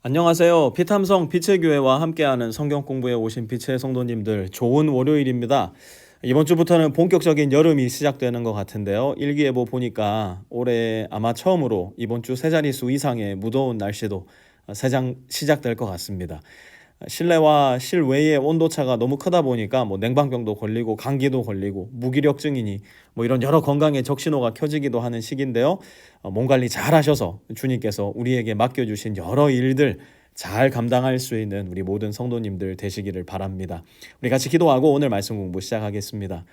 안녕하세요. 피탐성 빛의 교회와 함께하는 성경 공부에 오신 빛의 성도님들, 좋은 월요일입니다. 이번 주부터는 본격적인 여름이 시작되는 것 같은데요. 일기예보 보니까 올해 아마 처음으로 이번 주 세 자릿수 이상의 무더운 날씨도 시작될 것 같습니다. 실내와 실외의 온도차가 너무 크다 보니까 냉방병도 걸리고 감기도 걸리고 무기력증이니 이런 여러 건강의 적신호가 켜지기도 하는 시기인데요. 몸 관리 잘 하셔서 주님께서 우리에게 맡겨주신 여러 일들 잘 감당할 수 있는 우리 모든 성도님들 되시기를 바랍니다. 우리 같이 기도하고 오늘 말씀 공부 시작하겠습니다.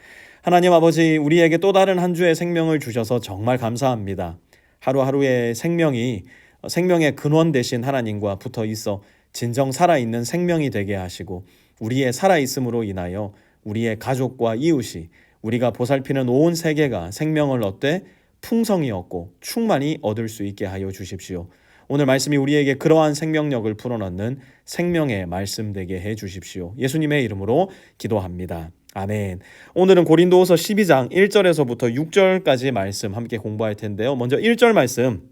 하나님 아버지, 우리에게 또 다른 한 주의 생명을 주셔서 정말 감사합니다. 하루하루의 생명이 생명의 근원 되신 하나님과 붙어 있어 진정 살아있는 생명이 되게 하시고, 우리의 살아있음으로 인하여 우리의 가족과 이웃이, 우리가 보살피는 온 세계가 생명을 얻되 풍성히 얻고 충만히 얻을 수 있게 하여 주십시오. 오늘 말씀이 우리에게 그러한 생명력을 불어넣는 생명의 말씀 되게 해 주십시오. 예수님의 이름으로 기도합니다. 아멘. 오늘은 고린도후서 12장 1절에서부터 6절까지 말씀 함께 공부할 텐데요. 먼저 1절 말씀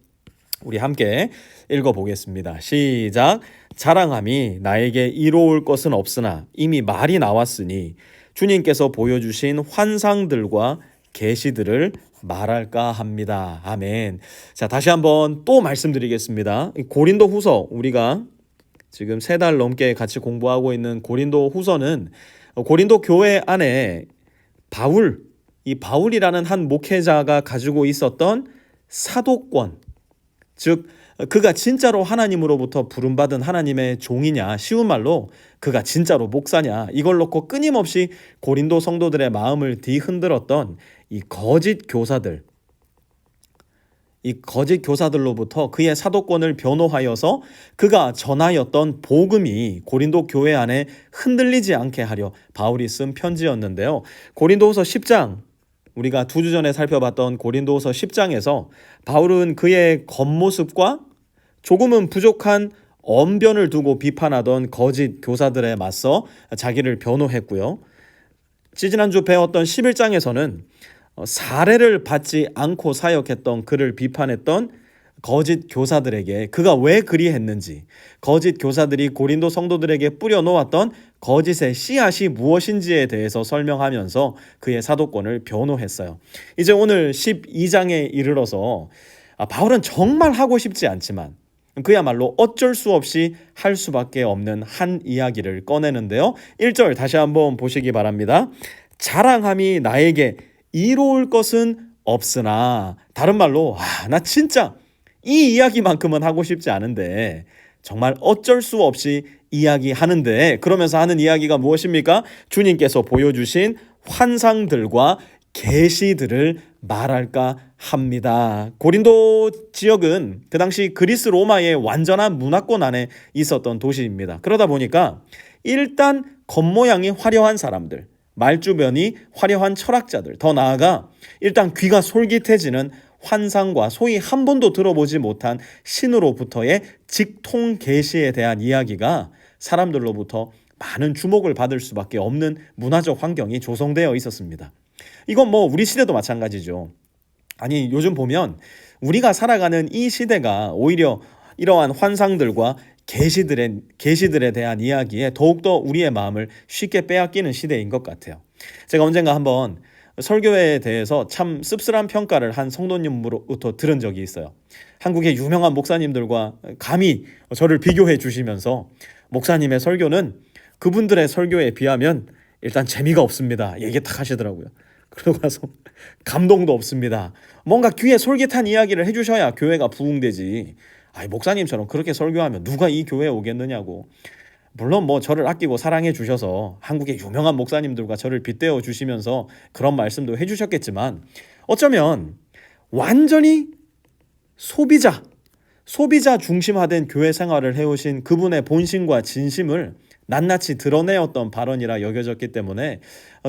우리 함께 읽어보겠습니다. 시작. 자랑함이 나에게 이로울 것은 없으나 이미 말이 나왔으니 주님께서 보여주신 환상들과 계시들을 말할까 합니다. 아멘. 자, 다시 한번 또 말씀드리겠습니다. 고린도후서, 우리가 지금 3달 넘게 같이 공부하고 있는 고린도후서는 고린도 교회 안에 이 바울이라는 한 목회자가 가지고 있었던 사도권, 즉 그가 진짜로 하나님으로부터 부름받은 하나님의 종이냐, 쉬운 말로 그가 진짜로 목사냐, 이걸 놓고 끊임없이 고린도 성도들의 마음을 뒤흔들었던 이 거짓 교사들로부터 그의 사도권을 변호하여서 그가 전하였던 복음이 고린도 교회 안에 흔들리지 않게 하려 바울이 쓴 편지였는데요. 고린도후서 10장, 우리가 2주 전에 살펴봤던 고린도후서 10장에서 바울은 그의 겉모습과 조금은 부족한 언변을 두고 비판하던 거짓 교사들에 맞서 자기를 변호했고요. 지지난주 배웠던 11장에서는 사례를 받지 않고 사역했던 그를 비판했던 거짓 교사들에게 그가 왜 그리했는지, 거짓 교사들이 고린도 성도들에게 뿌려놓았던 거짓의 씨앗이 무엇인지에 대해서 설명하면서 그의 사도권을 변호했어요. 이제 오늘 12장에 이르러서 바울은 정말 하고 싶지 않지만 그야말로 어쩔 수 없이 할 수밖에 없는 한 이야기를 꺼내는데요. 1절 다시 한번 보시기 바랍니다. 자랑함이 나에게 이로울 것은 없으나, 다른 말로 나 진짜 이 이야기만큼은 하고 싶지 않은데 정말 어쩔 수 없이 이야기하는데, 그러면서 하는 이야기가 무엇입니까? 주님께서 보여주신 환상들과 계시들을 말할까 합니다. 고린도 지역은 그 당시 그리스 로마의 완전한 문화권 안에 있었던 도시입니다. 그러다 보니까 일단 겉모양이 화려한 사람들, 말주변이 화려한 철학자들, 더 나아가 일단 귀가 솔깃해지는 환상과 소위 한 번도 들어보지 못한 신으로부터의 직통 계시에 대한 이야기가 사람들로부터 많은 주목을 받을 수밖에 없는 문화적 환경이 조성되어 있었습니다. 이건 우리 시대도 마찬가지죠. 아니, 요즘 보면 우리가 살아가는 이 시대가 오히려 이러한 환상들과 계시들에 대한 이야기에 더욱더 우리의 마음을 쉽게 빼앗기는 시대인 것 같아요. 제가 언젠가 한번 설교에 대해서 참 씁쓸한 평가를 한 성도님으로부터 들은 적이 있어요. 한국의 유명한 목사님들과 감히 저를 비교해 주시면서 목사님의 설교는 그분들의 설교에 비하면 일단 재미가 없습니다, 얘기 딱 하시더라고요. 그러고 나서 감동도 없습니다. 뭔가 귀에 솔깃한 이야기를 해주셔야 교회가 부흥되지. 목사님처럼 그렇게 설교하면 누가 이 교회에 오겠느냐고. 물론 저를 아끼고 사랑해 주셔서 한국의 유명한 목사님들과 저를 빗대어 주시면서 그런 말씀도 해주셨겠지만, 어쩌면 완전히 소비자 중심화된 교회 생활을 해오신 그분의 본심과 진심을 낱낱이 드러내었던 발언이라 여겨졌기 때문에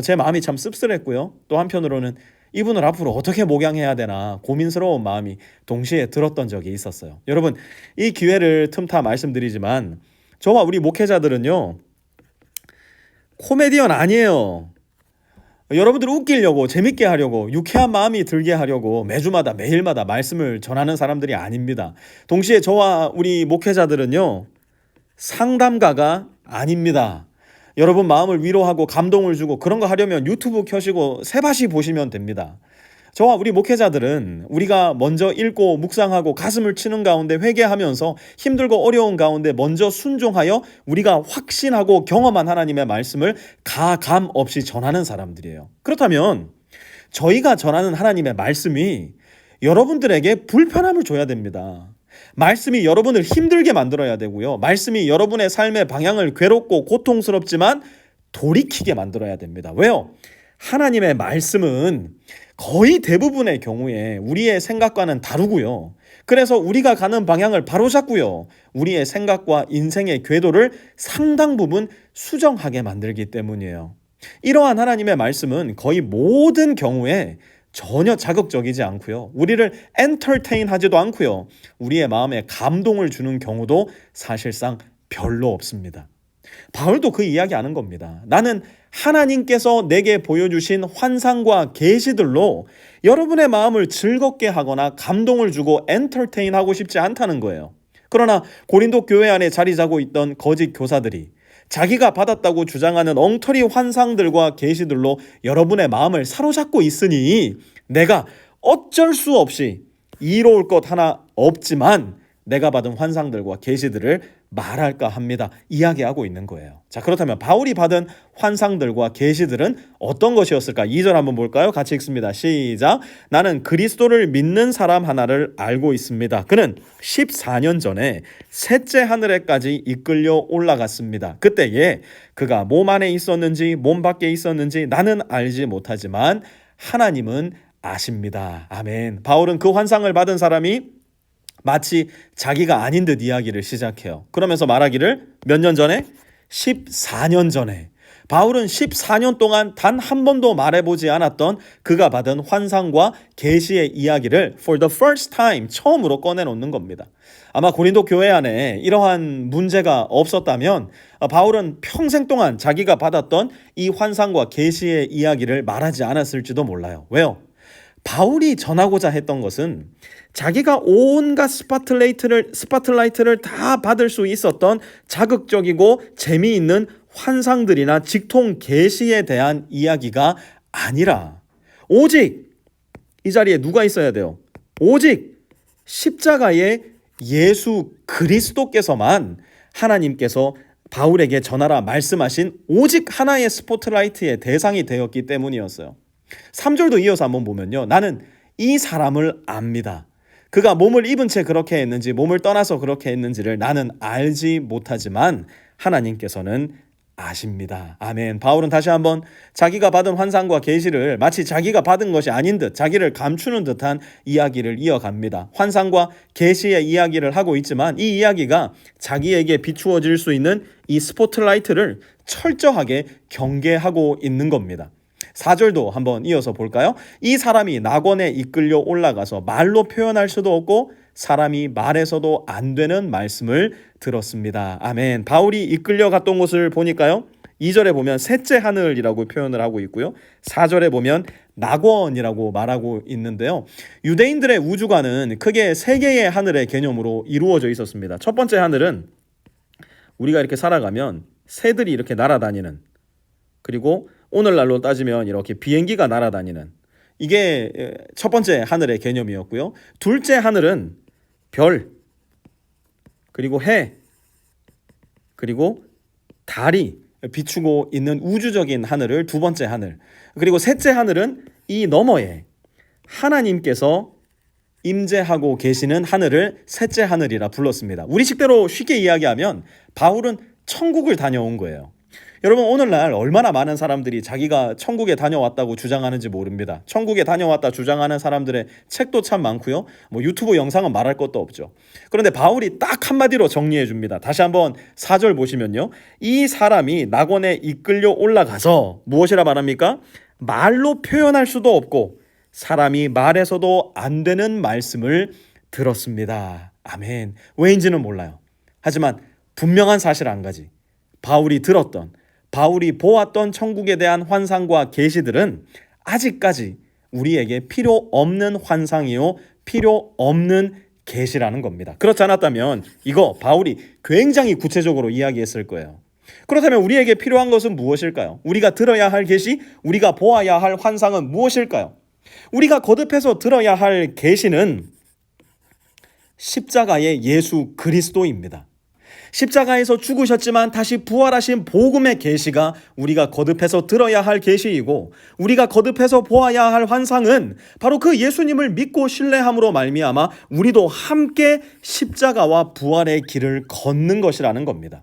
제 마음이 참 씁쓸했고요. 또 한편으로는 이분을 앞으로 어떻게 목양해야 되나 고민스러운 마음이 동시에 들었던 적이 있었어요. 여러분, 이 기회를 틈타 말씀드리지만 저와 우리 목회자들은요, 코미디언 아니에요. 여러분들 웃기려고, 재밌게 하려고, 유쾌한 마음이 들게 하려고 매주마다 매일마다 말씀을 전하는 사람들이 아닙니다. 동시에 저와 우리 목회자들은요, 상담가가 아닙니다. 여러분 마음을 위로하고 감동을 주고 그런 거 하려면 유튜브 켜시고 새바시 보시면 됩니다. 저와 우리 목회자들은 우리가 먼저 읽고 묵상하고 가슴을 치는 가운데 회개하면서 힘들고 어려운 가운데 먼저 순종하여 우리가 확신하고 경험한 하나님의 말씀을 가감 없이 전하는 사람들이에요. 그렇다면 저희가 전하는 하나님의 말씀이 여러분들에게 불편함을 줘야 됩니다. 말씀이 여러분을 힘들게 만들어야 되고요. 말씀이 여러분의 삶의 방향을 괴롭고 고통스럽지만 돌이키게 만들어야 됩니다. 왜요? 하나님의 말씀은 거의 대부분의 경우에 우리의 생각과는 다르고요. 그래서 우리가 가는 방향을 바로잡고요. 우리의 생각과 인생의 궤도를 상당 부분 수정하게 만들기 때문이에요. 이러한 하나님의 말씀은 거의 모든 경우에 전혀 자극적이지 않고요. 우리를 엔터테인 하지도 않고요. 우리의 마음에 감동을 주는 경우도 사실상 별로 없습니다. 바울도 그 이야기 하는 겁니다. 나는 하나님께서 내게 보여주신 환상과 계시들로 여러분의 마음을 즐겁게 하거나 감동을 주고 엔터테인 하고 싶지 않다는 거예요. 그러나 고린도 교회 안에 자리 잡고 있던 거짓 교사들이 자기가 받았다고 주장하는 엉터리 환상들과 계시들로 여러분의 마음을 사로잡고 있으니 내가 어쩔 수 없이 이로울 것 하나 없지만 내가 받은 환상들과 계시들을 말할까 합니다. 이야기하고 있는 거예요. 자, 그렇다면 바울이 받은 환상들과 계시들은 어떤 것이었을까? 2절 한번 볼까요? 같이 읽습니다. 시작. 나는 그리스도를 믿는 사람 하나를 알고 있습니다. 그는 14년 전에 셋째 하늘에까지 이끌려 올라갔습니다. 그때에 그가 몸 안에 있었는지 몸 밖에 있었는지 나는 알지 못하지만 하나님은 아십니다. 아멘. 바울은 그 환상을 받은 사람이 마치 자기가 아닌 듯 이야기를 시작해요. 그러면서 말하기를 몇 년 전에? 14년 전에. 바울은 14년 동안 단 한 번도 말해보지 않았던 그가 받은 환상과 계시의 이야기를 for the first time 처음으로 꺼내놓는 겁니다. 아마 고린도 교회 안에 이러한 문제가 없었다면 바울은 평생 동안 자기가 받았던 이 환상과 계시의 이야기를 말하지 않았을지도 몰라요. 왜요? 바울이 전하고자 했던 것은 자기가 온갖 스파트라이트를 다 받을 수 있었던 자극적이고 재미있는 환상들이나 직통 계시에 대한 이야기가 아니라 오직 이 자리에 누가 있어야 돼요? 오직 십자가의 예수 그리스도께서만 하나님께서 바울에게 전하라 말씀하신 오직 하나의 스포트라이트의 대상이 되었기 때문이었어요. 3절도 이어서 한번 보면요. 나는 이 사람을 압니다. 그가 몸을 입은 채 그렇게 했는지 몸을 떠나서 그렇게 했는지를 나는 알지 못하지만 하나님께서는 아십니다. 아멘. 바울은 다시 한번 자기가 받은 환상과 계시를 마치 자기가 받은 것이 아닌 듯 자기를 감추는 듯한 이야기를 이어갑니다. 환상과 계시의 이야기를 하고 있지만 이 이야기가 자기에게 비추어질 수 있는 이 스포트라이트를 철저하게 경계하고 있는 겁니다. 4절도 한번 이어서 볼까요? 이 사람이 낙원에 이끌려 올라가서 말로 표현할 수도 없고 사람이 말해서도 안 되는 말씀을 들었습니다. 아멘. 바울이 이끌려 갔던 곳을 보니까요. 2절에 보면 셋째 하늘이라고 표현을 하고 있고요. 4절에 보면 낙원이라고 말하고 있는데요. 유대인들의 우주관은 크게 세 개의 하늘의 개념으로 이루어져 있었습니다. 첫 번째 하늘은 우리가 이렇게 살아가면 새들이 이렇게 날아다니는, 그리고 오늘날로 따지면 이렇게 비행기가 날아다니는, 이게 첫 번째 하늘의 개념이었고요. 둘째 하늘은 별, 그리고 해, 그리고 달이 비추고 있는 우주적인 하늘을 두 번째 하늘, 그리고 셋째 하늘은 이 너머에 하나님께서 임재하고 계시는 하늘을 셋째 하늘이라 불렀습니다. 우리식대로 쉽게 이야기하면 바울은 천국을 다녀온 거예요. 여러분, 오늘날 얼마나 많은 사람들이 자기가 천국에 다녀왔다고 주장하는지 모릅니다. 천국에 다녀왔다 주장하는 사람들의 책도 참 많고요. 유튜브 영상은 말할 것도 없죠. 그런데 바울이 딱 한마디로 정리해 줍니다. 다시 한번 4절 보시면요. 이 사람이 낙원에 이끌려 올라가서 무엇이라 말합니까? 말로 표현할 수도 없고 사람이 말해서도 안 되는 말씀을 들었습니다. 아멘. 왜인지는 몰라요. 하지만 분명한 사실 한 가지. 바울이 들었던, 바울이 보았던 천국에 대한 환상과 계시들은 아직까지 우리에게 필요 없는 환상이요, 필요 없는 계시라는 겁니다. 그렇지 않았다면 이거 바울이 굉장히 구체적으로 이야기했을 거예요. 그렇다면 우리에게 필요한 것은 무엇일까요? 우리가 들어야 할 계시, 우리가 보아야 할 환상은 무엇일까요? 우리가 거듭해서 들어야 할 계시는 십자가의 예수 그리스도입니다. 십자가에서 죽으셨지만 다시 부활하신 복음의 계시가 우리가 거듭해서 들어야 할 계시이고, 우리가 거듭해서 보아야 할 환상은 바로 그 예수님을 믿고 신뢰함으로 말미암아 우리도 함께 십자가와 부활의 길을 걷는 것이라는 겁니다.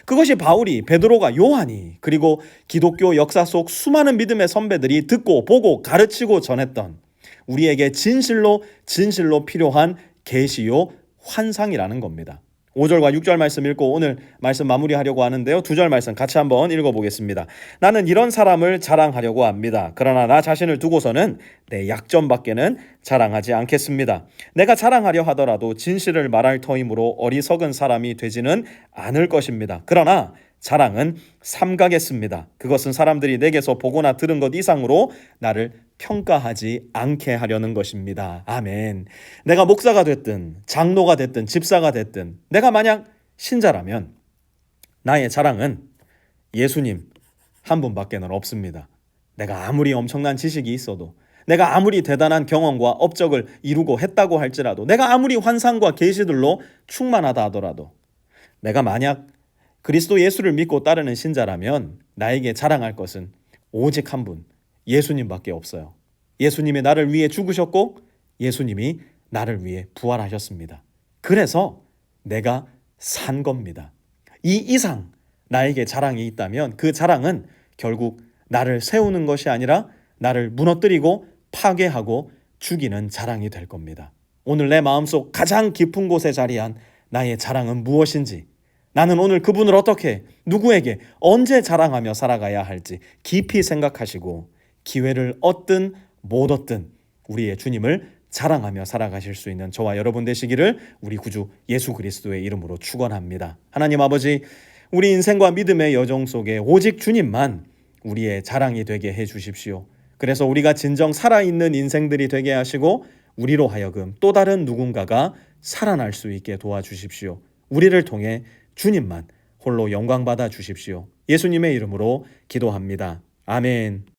그것이 바울이, 베드로가, 요한이, 그리고 기독교 역사 속 수많은 믿음의 선배들이 듣고 보고 가르치고 전했던 우리에게 진실로 필요한 계시요 환상이라는 겁니다. 5절과 6절 말씀 읽고 오늘 말씀 마무리하려고 하는데요. 2절 말씀 같이 한번 읽어보겠습니다. 나는 이런 사람을 자랑하려고 합니다. 그러나 나 자신을 두고서는 내 약점밖에는 자랑하지 않겠습니다. 내가 자랑하려 하더라도 진실을 말할 터이므로 어리석은 사람이 되지는 않을 것입니다. 그러나 자랑은 삼가겠습니다. 그것은 사람들이 내게서 보거나 들은 것 이상으로 나를 평가하지 않게 하려는 것입니다. 아멘. 내가 목사가 됐든 장로가 됐든 집사가 됐든 내가 만약 신자라면 나의 자랑은 예수님 한 분밖에는 없습니다. 내가 아무리 엄청난 지식이 있어도, 내가 아무리 대단한 경험과 업적을 이루고 했다고 할지라도, 내가 아무리 환상과 계시들로 충만하다 하더라도, 내가 만약 그리스도 예수를 믿고 따르는 신자라면 나에게 자랑할 것은 오직 한 분, 예수님밖에 없어요. 예수님이 나를 위해 죽으셨고 예수님이 나를 위해 부활하셨습니다. 그래서 내가 산 겁니다. 이 이상 나에게 자랑이 있다면 그 자랑은 결국 나를 세우는 것이 아니라 나를 무너뜨리고 파괴하고 죽이는 자랑이 될 겁니다. 오늘 내 마음속 가장 깊은 곳에 자리한 나의 자랑은 무엇인지, 나는 오늘 그분을 어떻게, 누구에게, 언제 자랑하며 살아가야 할지 깊이 생각하시고 기회를 얻든 못 얻든 우리의 주님을 자랑하며 살아가실 수 있는 저와 여러분 되시기를 우리 구주 예수 그리스도의 이름으로 축원합니다. 하나님 아버지, 우리 인생과 믿음의 여정 속에 오직 주님만 우리의 자랑이 되게 해 주십시오. 그래서 우리가 진정 살아있는 인생들이 되게 하시고 우리로 하여금 또 다른 누군가가 살아날 수 있게 도와주십시오. 우리를 통해 주님만 홀로 영광 받아 주십시오. 예수님의 이름으로 기도합니다. 아멘.